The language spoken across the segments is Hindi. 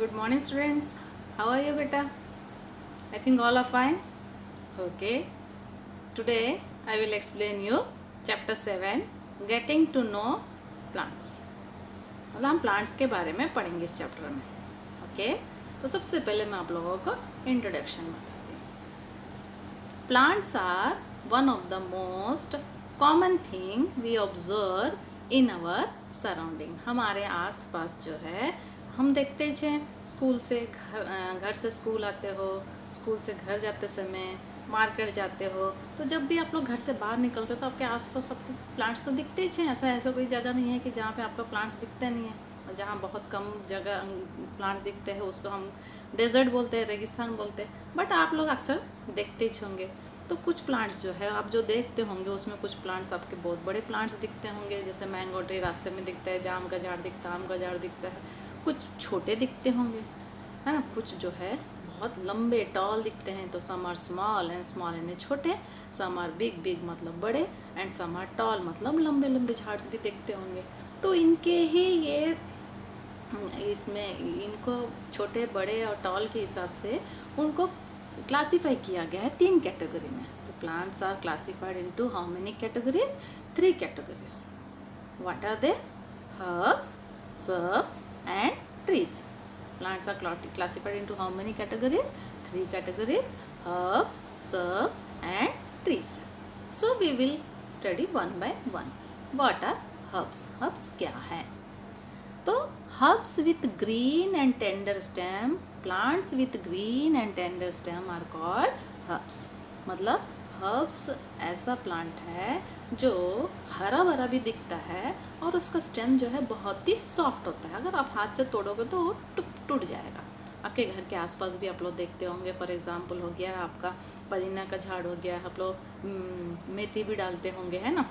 Good morning, students. How are you, beta? I think all are fine. Okay. Today I will explain you chapter 7 Getting to know plants. मतलब हम प्लांट्स के बारे में पढ़ेंगे इस चैप्टर में. ओके तो सबसे पहले मैं आप लोगों को इंट्रोडक्शन बताती हूँ. Plants are one of the most common thing we observe in our surrounding. हमारे आसपास जो है हम देखते हैं स्कूल से घर से स्कूल आते हो, स्कूल से घर जाते समय, मार्केट जाते हो, तो जब भी आप लोग घर से बाहर निकलते हो तो आपके आसपास आपको प्लांट्स तो दिखते ही हैं. ऐसा कोई जगह नहीं है कि जहाँ पे आपको प्लांट्स दिखते नहीं हैं. और जहाँ बहुत कम जगह प्लांट्स दिखते हैं उसको हम डेजर्ट बोलते हैं, रेगिस्तान बोलते हैं. बट आप लोग अक्सर देखते ही होंगे. तो कुछ प्लांट्स जो है आप जो देखते होंगे उसमें कुछ प्लांट्स आपके बहुत बड़े प्लांट्स दिखते होंगे. जैसे मैंगो ट्री रास्ते में दिखता है, जाम का झाड़ दिखता है, आम का झाड़ दिखता है. कुछ छोटे दिखते होंगे, है ना. कुछ जो है बहुत लंबे टॉल दिखते हैं. तो सम आर स्मॉल एंड छोटे, सम आर बिग मतलब बड़े, एंड सम आर टॉल मतलब लंबे लंबे झाड़ भी देखते होंगे. तो इनके ही ये इसमें इनको छोटे बड़े और टॉल के हिसाब से उनको क्लासीफाई किया गया है 3 कैटेगरी में. तो plants are classified into how many categories? 3 categories. What are they? Herbs, shrubs and trees. Plants are classified into how many categories? 3 categories: herbs, shrubs and trees. So we will study one by one. What are herbs? Herbs क्या है? तो herbs with green and tender stem, plants with green and tender stem are called herbs. मतलब हर्ब्स ऐसा प्लांट है जो हरा भरा भी दिखता है और उसका स्टेम जो है बहुत ही सॉफ्ट होता है. अगर आप हाथ से तोड़ोगे तो वो टूट जाएगा. आपके घर के आसपास भी आप लोग देखते होंगे. फॉर एग्जांपल हो गया आपका पुदीना का झाड़ हो गया, आप लोग मेथी भी डालते होंगे, है ना,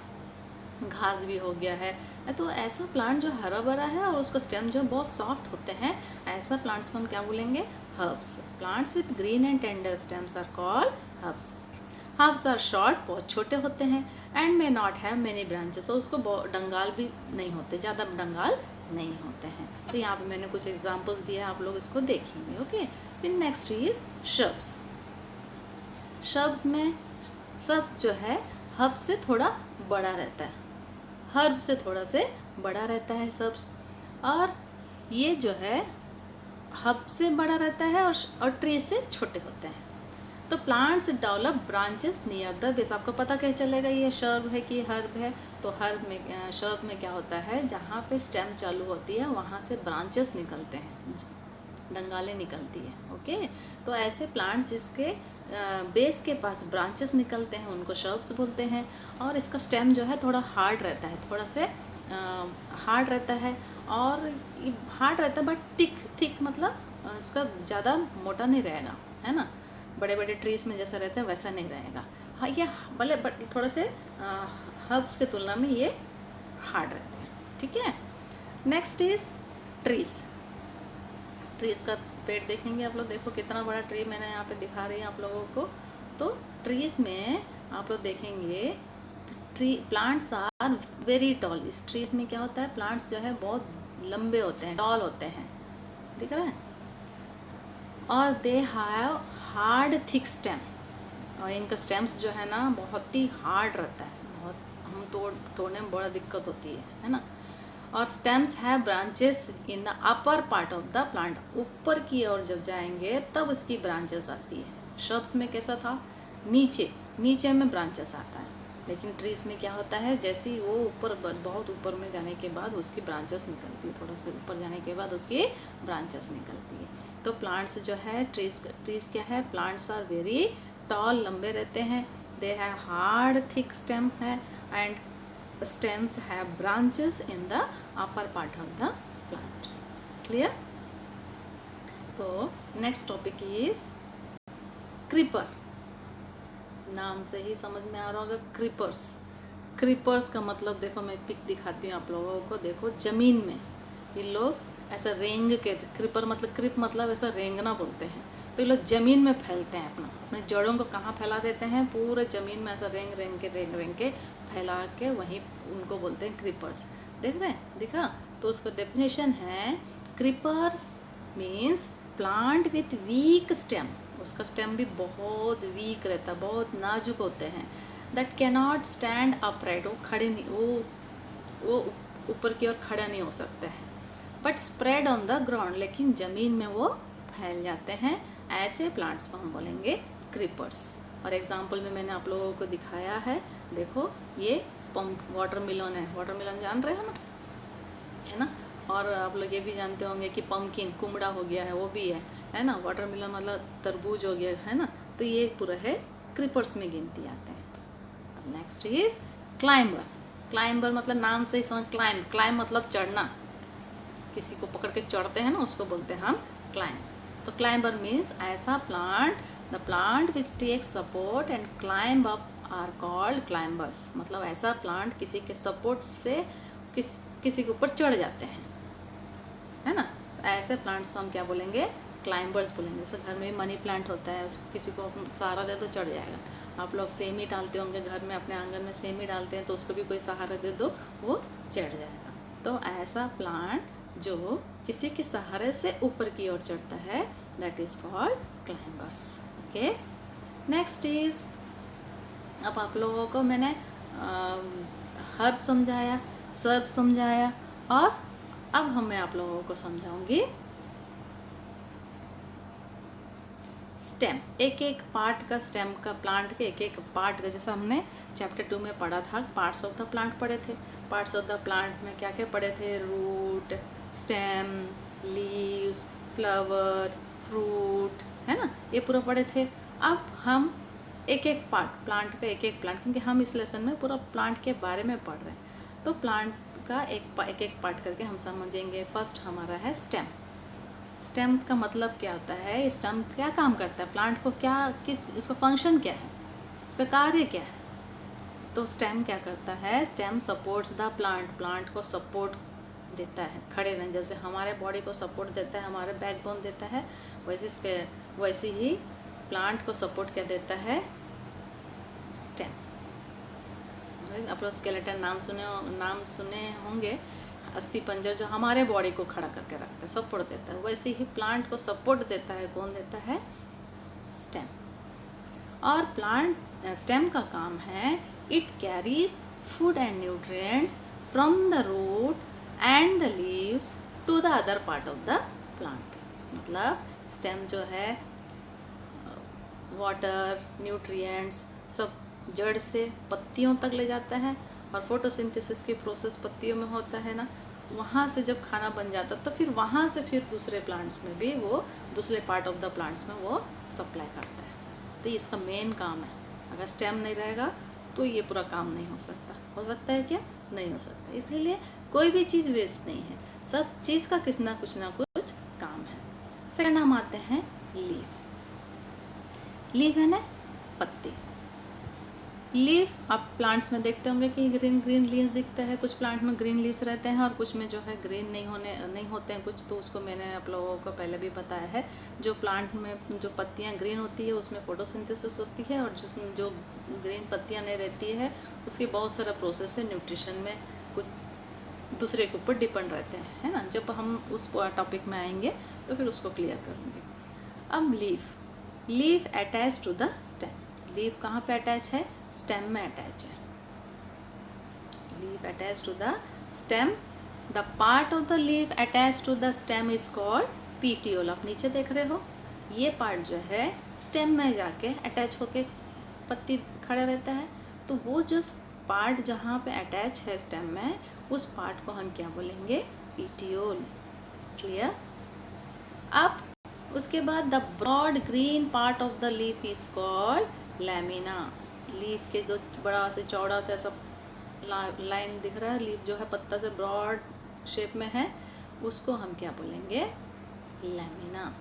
घास भी हो गया है. तो ऐसा प्लांट जो हरा भरा है और उसका स्टेम जो बहुत सॉफ्ट होते हैं, ऐसा प्लांट्स को हम क्या बोलेंगे? Herbs. Plants with green and tender stems are called herbs. Herbs are short, बहुत छोटे होते हैं, and may not have many branches. और उसको डंगाल भी नहीं होते, ज़्यादा डंगाल नहीं होते हैं. तो यहाँ पे मैंने कुछ एग्जांपल्स दिया, आप लोग इसको देखेंगे. ओके. फिर नेक्स्ट इज श्रब्स. श्रब्स में श्रब्स जो है हर्ब से थोड़ा बड़ा रहता है. हर्ब से थोड़ा से बड़ा रहता है श्रब्स. और ये जो है हर्ब से बड़ा रहता है और ट्री से छोटे होते हैं. तो plants develop branches near the base. आपको पता कैसे चलेगा ये शर्ब है कि हर्ब है? तो हर्ब में शर्ब में क्या होता है, जहाँ पे स्टेम चालू होती है वहाँ से ब्रांचेस निकलते हैं, डंगालें निकलती है. ओके. तो ऐसे प्लांट्स जिसके बेस के पास ब्रांचेस निकलते हैं उनको शर्ब्स बोलते हैं. और इसका स्टेम जो है थोड़ा हार्ड रहता है, थोड़ा से हार्ड रहता है. और हार्ड रहता है बट थिक मतलब इसका ज़्यादा मोटा नहीं रहेगा, है ना. बड़े बड़े ट्रीज में जैसा रहता है वैसा नहीं रहेगा. हाँ, ये भले बट थोड़ा से हर्ब्स के तुलना में ये हार्ड रहते हैं. ठीक है. Next is trees. ट्रीज का पेड़ देखेंगे आप लोग. देखो कितना बड़ा ट्री मैंने यहाँ पे दिखा रही हूँ आप लोगों को. तो ट्रीज में आप लोग देखेंगे प्लांट्स आर वेरी टॉल. इस ट्रीज में क्या होता है, प्लांट्स जो है बहुत लंबे होते हैं, टॉल होते हैं. दिख रहा है. और they have hard thick stem. और इनका स्टेम्स जो है ना बहुत ही हार्ड रहता है, बहुत हम तोड़ने में बड़ा दिक्कत होती है ना. और stems have branches in the upper part of the plant. ऊपर की ओर जब जाएंगे तब उसकी ब्रांचेस आती है. श्रब्स में कैसा था, नीचे में ब्रांचेस आता है. लेकिन ट्रीज में क्या होता है, जैसे ही वो ऊपर बहुत ऊपर में जाने के बाद उसकी ब्रांचेस निकलती है, थोड़ा सा ऊपर जाने के बाद उसकी ब्रांचेस निकलती है. तो प्लांट्स जो है ट्रीज क्या है, प्लांट्स आर वेरी टॉल, लंबे रहते हैं. They have hard thick stem है and stems have branches in the upper part of the plant. Clear? तो next topic is creeper. नाम से ही समझ में आ रहा होगा क्रीपर्स. क्रीपर्स का मतलब देखो मैं पिक दिखाती हूँ आप लोगों को. देखो जमीन में ये लोग ऐसा रेंग के, क्रीपर मतलब क्रीप मतलब ऐसा रेंगना बोलते हैं. तो ये लोग ज़मीन में फैलते हैं, अपने जड़ों को कहाँ फैला देते हैं, पूरे ज़मीन में ऐसा रेंग के फैला के वहीं उनको बोलते हैं क्रीपर्स. देख रहे हैं, दिखा. तो उसका डेफिनेशन है creepers means plant with week stem, उसका स्टेम भी बहुत वीक रहता है, बहुत नाजुक होते हैं। दैट कैनॉट स्टैंड अपराइट, वो खड़े नहीं, वो ऊपर की ओर खड़ा नहीं हो सकते हैं। But spread on the ground, लेकिन ज़मीन में वो फैल जाते हैं। ऐसे प्लांट्स को हम बोलेंगे क्रीपर्स। और एग्जाम्पल में मैंने आप लोगों को दिखाया है, देखो ये वाटरमेलन है, वाटरमेलन जान रहे हैं ना, है ना। और आप लोग ये भी जानते होंगे कि पम्पकिन, कुमड़ा हो गया है, वो भी है ना। वाटरमेलन मतलब तरबूज हो गया है ना। तो ये पूरा है क्रीपर्स में गिनती आते हैं। Next is climber. क्लाइंबर मतलब नाम से ही समझ, क्लाइम मतलब चढ़ना, किसी को पकड़ के चढ़ते हैं ना, उसको बोलते हैं हम क्लाइंब। तो क्लाइंबर मीन्स ऐसा plant, the plant which take support and climb up are called climbers. मतलब ऐसा प्लांट किसी के सपोर्ट से किसी के ऊपर चढ़ जाते हैं, है ना। तो ऐसे प्लांट्स को हम क्या बोलेंगे, क्लाइंबर्स बोलेंगे। जैसे घर में मनी प्लांट होता है, उसको किसी को सहारा दे तो चढ़ जाएगा। आप लोग सेमी डालते होंगे घर में, अपने आंगन में सेमी डालते हैं, तो उसको भी कोई सहारा दे दो, वो चढ़ जाएगा। तो ऐसा प्लांट जो किसी के सहारे से ऊपर की ओर चढ़ता है, that is called climbers. Okay, next is, अब आप लोगों को मैंने हर्ब समझाया, सर्ब समझाया, और अब मैं आप लोगों को समझाऊंगी स्टेम। एक एक पार्ट का, स्टेम का, प्लांट के एक एक पार्ट का, जैसा हमने चैप्टर 2 में पढ़ा था, पार्ट्स ऑफ द प्लांट पढ़े थे। पार्ट्स ऑफ द प्लांट में क्या क्या पढ़े थे, root, stem, leaves, flower, fruit, है ना, ये पूरा पढ़े थे। अब हम एक एक पार्ट, प्लांट का एक एक प्लांट, क्योंकि हम इस लेसन में पूरा प्लांट के बारे में पढ़ रहे हैं, तो प्लांट का एक एक पार्ट करके हम समझेंगे। फर्स्ट हमारा है स्टेम। स्टेम का मतलब क्या होता है, स्टेम क्या काम करता है, प्लांट को क्या, किस, उसका फंक्शन क्या है, इसका कार्य क्या है। तो स्टेम क्या करता है, stem supports the plant, plant को सपोर्ट देता है, खड़े रहने, जैसे हमारे बॉडी को सपोर्ट देता है, हमारे बैकबोन देता है, वैसे ही प्लांट को सपोर्ट क्या देता है, स्टेम। आप लोग स्केलेटन नाम सुने होंगे, अस्थि पंजर जो हमारे बॉडी को खड़ा करके रखता है, सपोर्ट देता है, वैसे ही प्लांट को सपोर्ट देता है, कौन देता है, स्टेम। और प्लांट स्टेम का काम है, it carries food and nutrients from the root and the leaves to the other part of the plant. मतलब स्टेम जो है वाटर, न्यूट्रिएंट्स सब जड़ से पत्तियों तक ले जाता है, और फोटोसिंथेसिस की प्रोसेस पत्तियों में होता है ना, वहाँ से जब खाना बन जाता तो फिर वहाँ से फिर दूसरे प्लांट्स में भी, वो दूसरे पार्ट ऑफ द प्लांट्स में वो सप्लाई करता है। तो ये इसका मेन काम है। अगर स्टेम नहीं रहेगा तो ये पूरा काम नहीं हो सकता है क्या, नहीं हो सकता। इसीलिए कोई भी चीज़ वेस्ट नहीं है, सब चीज़ का कुछ ना कुछ काम है। सेकंड हम आते हैं लीफ। लीफ है ना, पत्ती। लीफ आप प्लांट्स में देखते होंगे कि ग्रीन लीव्स दिखते हैं, कुछ प्लांट में ग्रीन लीव्स रहते हैं और कुछ में जो है ग्रीन नहीं होते हैं कुछ, तो उसको मैंने आप लोगों को पहले भी बताया है। जो प्लांट में जो पत्तियां ग्रीन होती है उसमें फोटोसिंथेसिस होती है, और जिसमें जो ग्रीन पत्तियां नहीं रहती है उसकी बहुत सारा प्रोसेस है, न्यूट्रिशन में कुछ दूसरे के ऊपर डिपेंड रहते हैं, है ना। जब हम उस टॉपिक में आएंगे तो फिर उसको क्लियर करूँगी। अब leaf attach to the stem. Leaf कहाँ पे अटैच है, स्टेम में अटैच है। Leaf attach to the stem, the part of the leaf attach to the stem is called petiole. आप नीचे देख रहे हो, ये पार्ट जो है स्टेम में जाके अटैच होके पत्ती खड़ा रहता है, तो वो जो पार्ट जहाँ पे अटैच है स्टेम में, उस पार्ट को हम क्या बोलेंगे, पीटियोल। क्लियर। अब उसके बाद the broad green part of the leaf is called lamina. Leaf के जो बड़ा से चौड़ा से ऐसा लाइन दिख रहा है, लीफ जो है पत्ता से ब्रॉड शेप में है, उसको हम क्या बोलेंगे, लैमिना।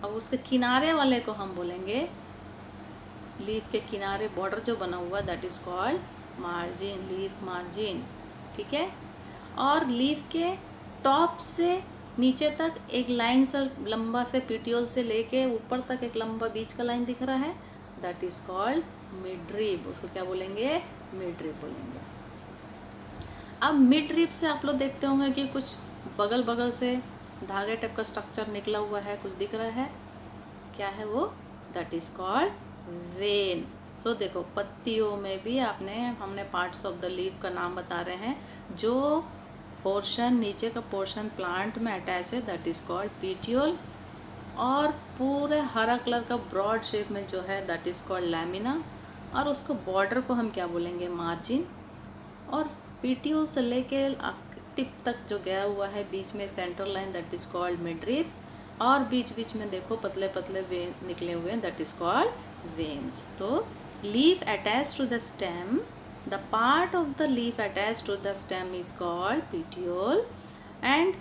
अब उसके किनारे वाले को हम बोलेंगे, लीफ के किनारे बॉर्डर जो बना हुआ, that is called margin, leaf margin. ठीक है। और लीफ के टॉप से नीचे तक एक लाइन से लंबा से पीटियोल से लेके ऊपर तक एक लंबा बीच का लाइन दिख रहा है, दैट इज कॉल्ड मिडरिब। उसको क्या बोलेंगे, मिडरिब बोलेंगे। अब मिडरिब से आप लोग देखते होंगे कि कुछ बगल बगल से धागे टाइप का स्ट्रक्चर निकला हुआ है, कुछ दिख रहा है, क्या है वो? That is called vein. So देखो पत्तियों में भी हमने पार्ट्स ऑफ द लीफ का नाम बता रहे हैं। जो पोर्शन नीचे का पोर्शन प्लांट में अटैच है दैट इज कॉल्ड पीटियोल, और पूरे हरा कलर का ब्रॉड शेप में जो है दैट इज कॉल्ड लैमिना, और उसको बॉर्डर को हम क्या बोलेंगे? मार्जिन। और पीटियोल से लेके टिप तक जो गया हुआ है बीच में central line that is called midrib, और बीच बीच में देखो पतले पतले वेन निकले हुए हैं दैट इज कॉल्ड वेन्स। तो leaf attach to the stem, the part of the leaf attach to the stem is called petiole, and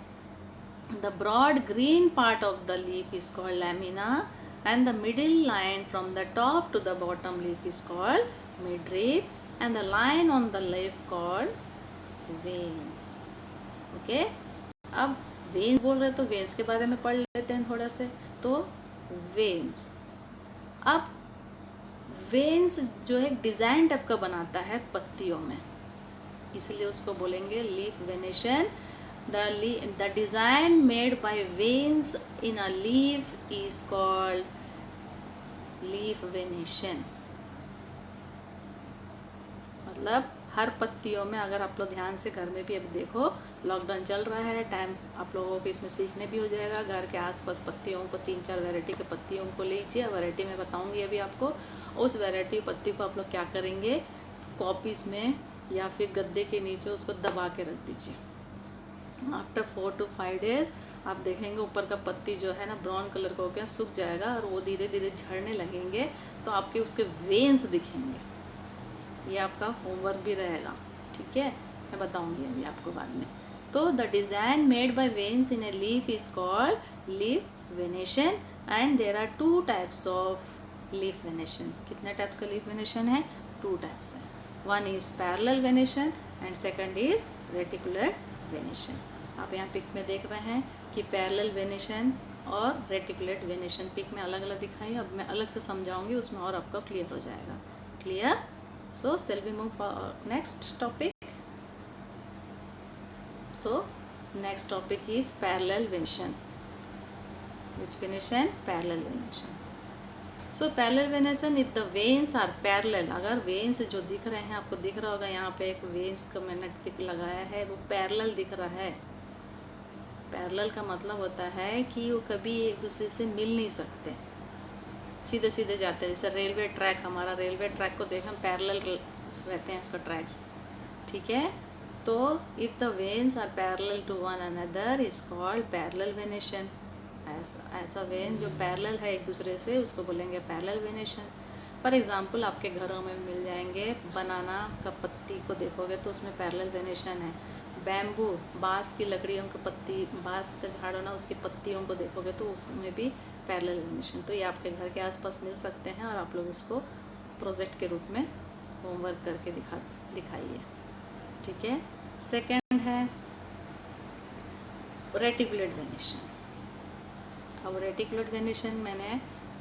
the broad green part of the leaf is called lamina, and the middle line from the top to the bottom leaf is called midrib, and the line on the leaf called veins. Okay, अब वेन्स बोल रहे तो वेन्स के बारे में पढ़ लेते हैं थोड़ा से। तो वेन्स, अब वेन्स जो है डिज़ाइन टाइप का बनाता है पत्तियों में, इसलिए उसको बोलेंगे leaf venation. The design made by veins in a leaf is called leaf venation. मतलब हर पत्तियों में, अगर आप लोग ध्यान से घर में भी अभी देखो, लॉकडाउन चल रहा है, टाइम आप लोगों को इसमें सीखने भी हो जाएगा। घर के आसपास पत्तियों को 3-4 वैरायटी के पत्तियों को लीजिए, वैरायटी मैं बताऊंगी अभी आपको। उस वैरायटी पत्ती को आप लोग क्या करेंगे? कॉपीज़ में या फिर गद्दे के नीचे उसको दबा के रख दीजिए। आफ्टर 4 to 5 days आप देखेंगे ऊपर का पत्ती जो है ना ब्राउन कलर का हो गया, सूख जाएगा और वो धीरे धीरे झड़ने लगेंगे, तो आपके उसके वेन्स दिखेंगे। ये आपका होमवर्क भी रहेगा, ठीक है, मैं बताऊंगी अभी आपको बाद में। तो the design made by veins in a leaf is called leaf venation, and there are 2 types of leaf venation. कितने टाइप्स का लीफ वेनेशन है? 2 टाइप्स है। One is parallel venation and second is reticular venation. आप यहाँ पिक में देख रहे हैं कि पैरेलल वेनेशन और रेटिकुलेट वेनेशन पिक में अलग अलग दिखाई। अब मैं अलग से समझाऊंगी, उसमें और आपका क्लियर हो जाएगा। Clear? So shall we move next topic? So next topic is parallel venation. Which venation? Parallel venation. So parallel venation, if the veins are parallel, अगर veins जो दिख रहे हैं आपको दिख रहा होगा, यहाँ पे एक veins का मैंने पिक लगाया है, वो parallel दिख रहा है। पैरेलल का मतलब होता है कि वो कभी एक दूसरे से मिल नहीं सकते, सीधे सीधे जाते हैं। जैसे रेलवे ट्रैक, हमारा रेलवे ट्रैक को देखें, पैरेलल रहते हैं उसका ट्रैक्स, ठीक है। तो if the veins are parallel to one another is called parallel venation. ऐसा वेन जो पैरेलल है एक दूसरे से उसको बोलेंगे पैरेलल वेनेशन। फॉर एग्जांपल आपके घरों में मिल जाएंगे, बनाना का पत्ती को देखोगे तो उसमें पैरेलल वेनेशन है। बैम्बू, बाँस की लकड़ियों की पत्ती, बाँस का झाड़ हो ना, उसकी पत्तियों को देखोगे तो उसमें भी पैरेलल वेनेशन। तो ये आपके घर के आसपास मिल सकते हैं और आप लोग इसको प्रोजेक्ट के रूप में होमवर्क करके दिखाइए, ठीक है। सेकंड है रेटिकुलेट वेनेशन। अब रेटिकुलेट वेनेशन मैंने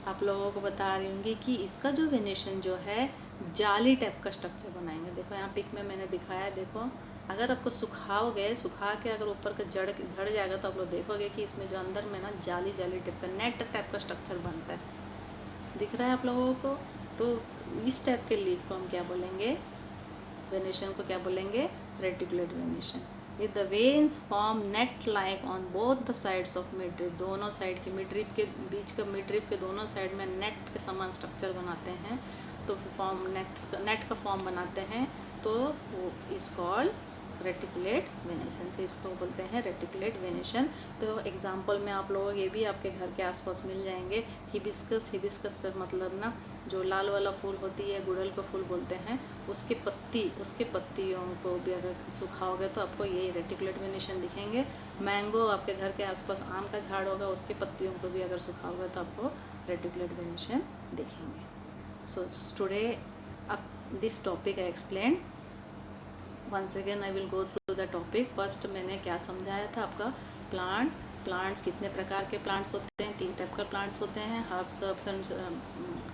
आप लोगों को बता रही हूँगी कि इसका जो वेनेशन जो है जाली टाइप का स्ट्रक्चर बनाएंगे। देखो यहाँ पिक में मैंने दिखाया, देखो अगर आपको सुखाओगे, सुखा के अगर ऊपर का झड़ जाएगा तो आप लोग देखोगे कि इसमें जो अंदर में ना जाली टाइप का नेट टाइप का स्ट्रक्चर बनता है। दिख रहा है आप लोगों को? तो इस टाइप के लीफ को हम क्या बोलेंगे? वेनेशन को क्या बोलेंगे? Reticulate venation. If the veins form net like on both the sides of midrib, दोनों साइड की मिडरिप के बीच का, मिडरिप के दोनों साइड में नेट के समान स्ट्रक्चर बनाते हैं, तो फॉर्म नेट का फॉर्म बनाते हैं, तो वो इज कॉल्ड रेटिकुलेट वेनेशन। तो इसको बोलते हैं रेटिकुलेट वेनेशन। तो एग्जांपल में आप लोगों ये भी आपके घर के आसपास मिल जाएंगे। हिबिस्कस, हिबिस्कस का मतलब ना जो लाल वाला फूल होती है, गुड़हल का फूल बोलते हैं, उसके पत्तियों को भी अगर सुखाओगे तो आपको ये रेटिकुलेट वेनेशन दिखेंगे। मैंगो, आपके घर के आसपास आम का झाड़ होगा, उसके पत्तियों को भी अगर सुखाओगे तो आपको रेटिकुलेट वेनेशन दिखेंगे। सो टुडे अब this topic I explain. Once again I will go through the topic. First मैंने क्या समझाया था आपका? प्लांट्स कितने प्रकार के प्लांट्स होते हैं? 3 टाइप का प्लांट्स होते हैं, हर्ब्स एंड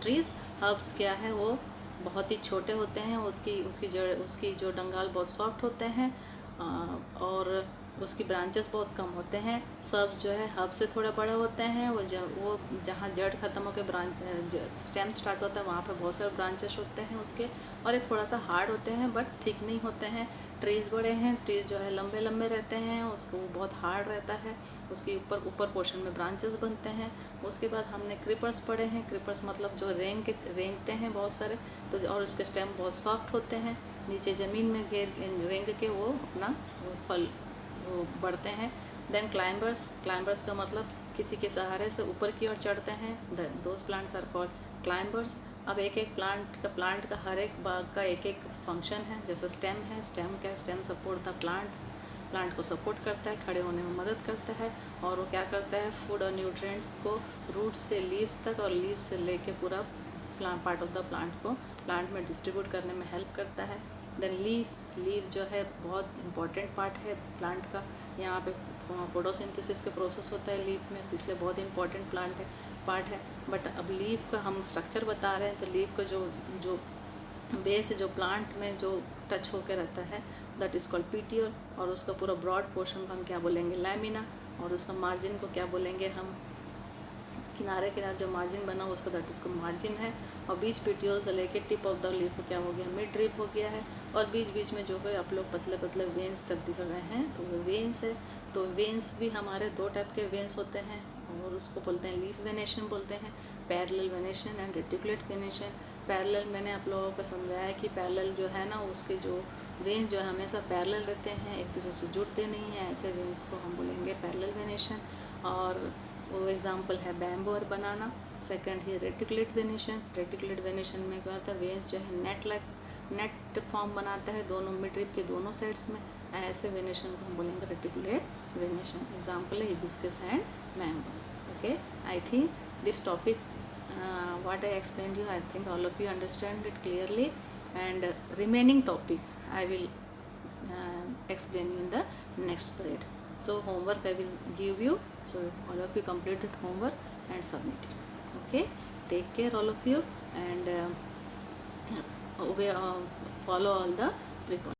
ट्रीज। हर्ब्स क्या है? वो बहुत ही छोटे होते हैं, उसकी जो डंगाल बहुत सॉफ्ट होते हैं, और उसकी ब्रांचेस बहुत कम होते हैं। सब जो है हब से थोड़ा बड़ा होते हैं। वो जहाँ जड़ ख़त्म होकर ब्रांच स्टेम स्टार्ट होता है वहाँ पे बहुत सारे ब्रांचेस होते हैं उसके, और ये थोड़ा सा हार्ड होते हैं बट थिक नहीं होते हैं। ट्रीज़ बड़े हैं, ट्रीज़ जो है लंबे लंबे रहते हैं, उसको वो बहुत हार्ड रहता है। उसके ऊपर पोर्शन में ब्रांचेस बनते हैं। उसके बाद हमने क्रीपर्स पढ़े हैं। क्रीपर्स मतलब जो रेंगते हैं बहुत सारे, तो और उसके स्टेम बहुत सॉफ्ट होते हैं, नीचे ज़मीन में रेंग के वो अपना फल वो बढ़ते हैं। देन क्लाइंबर्स का मतलब किसी के सहारे से ऊपर की ओर चढ़ते हैं। Those plants are called climbers. अब एक एक प्लांट का हर एक बाग का एक एक फंक्शन है। जैसे स्टेम है, स्टेम सपोर्ट द प्लांट को सपोर्ट करता है, खड़े होने में मदद करता है। और वो क्या करता है, फूड और न्यूट्रिएंट्स को रूट्स से लीव्स तक और लीव्स से लेके पूरा पार्ट ऑफ द प्लांट को प्लांट में डिस्ट्रीब्यूट करने में हेल्प करता है। देन लीव जो है बहुत इंपॉर्टेंट पार्ट है प्लांट का। यहाँ पे फोटोसिंथेसिस के प्रोसेस होता है लीफ में, इसलिए बहुत इंपॉर्टेंट पार्ट है। बट अब लीफ का हम स्ट्रक्चर बता रहे हैं, तो लीफ का जो बेस जो प्लांट में जो टच होकर रहता है दैट इज़ कॉल्ड पीटियोल, और उसका पूरा ब्रॉड पोर्शन को हम क्या बोलेंगे, लैमिना, और उसका मार्जिन को क्या बोलेंगे हम, किनारे जो मार्जिन बना उसका दैट इसको मार्जिन है। और बीच पेटियोल से लेके टिप ऑफ द लीफ को क्या हो गया, मिड ड्रिप हो गया है। और बीच बीच में जो है आप लोग पतले पतले वेन्स जब दिख रहे हैं तो वो वेन्स है। तो वेन्स भी हमारे दो टाइप के वेन्स होते हैं, और उसको बोलते हैं लीफ वेनेशन बोलते हैं, parallel venation and reticulate venation. Parallel मैंने आप लोगों को समझाया कि पैरेलल जो है ना, उसके जो वेन्स जो है हमेशा पैरेलल रहते हैं, एक दूसरे से जुड़ते नहीं हैं, ऐसे वेन्स को हम बोलेंगे पैरेलल वेनेशन। और वो एग्जाम्पल है बैम्बू और बनाना। सेकंड है रेटिकुलेट वेनेशन में क्या होता है, वेन्स जो है नेट फॉर्म बनाता है दोनों मिड ड्रिप के दोनों साइड्स में, ऐसे वेनेशन को हम बोलेंगे रेटिकुलेट वेनेशन। एग्जाम्पल है hibiscus and mango. Okay, I think this topic what I explained you, I think all of you understand it clearly, and remaining topic I will explain you in the next period. So homework I will give you, so all of you complete that homework and submit it. Okay, take care all of you, and follow all the precautions.